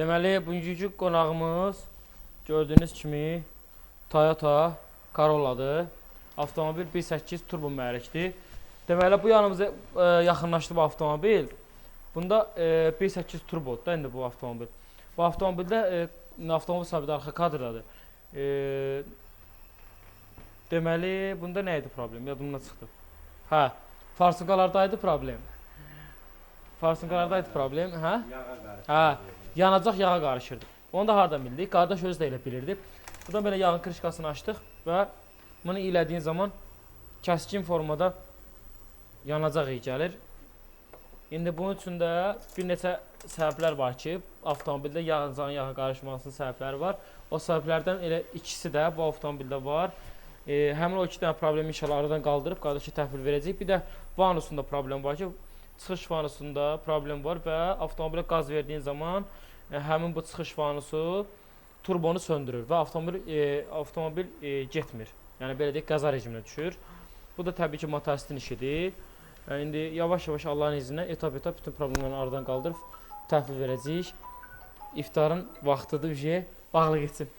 Deməli, bugünkü qonağımız gördüyünüz kimi Toyota Corolla'dır. Avtomobil 1.8 turbo mühərrikdir. Deməli, bu yanımıza yaxınlaşdı bu avtomobil. Bunda 1.8 turbodur da indi bu avtomobil. Bu avtomobildə avtomobil sahibi arxa kadrdadır. Deməli, bunda nə idi problem? Yadımdan çıxdı. Hə, farsınqalardaydı problem. Farsınqalardaydı problem, hə? Hə, yanacaq yağa qarışırdı. Onu da hardan bildik? Qardaş özü də elə bilirdi. Buradan belə yağın krışkasını açdıq və bunu ilədiyin zaman kəskin formada yanacaq iyi gəlir. İndi bunun üçün də bir neçə səbəblər var ki, avtomobildə yanacağın yağa qarışmasının səbəbləri var. O səbəblərdən elə ikisi də bu avtomobildə var. Həmin o iki dənə problemi inşallah aradan qaldırıb qardaşa təhvil verəcək. Bir də vanusunda problem var ki, çıxış vanusunda problem var və avtomobilə qaz verdiyin zaman həmin bu çıxış vanusu turbonu söndürür və avtomobil getmir. Yəni belə deyək, qəza rejiminə düşür. Bu da təbii ki, motoristin işidir. İndi yavaş-yavaş Allahın izni ilə etap-etap bütün problemləri aradan qaldırıb təhvil verəcəyik. İftarın vaxtıdır, bağlı geçsin.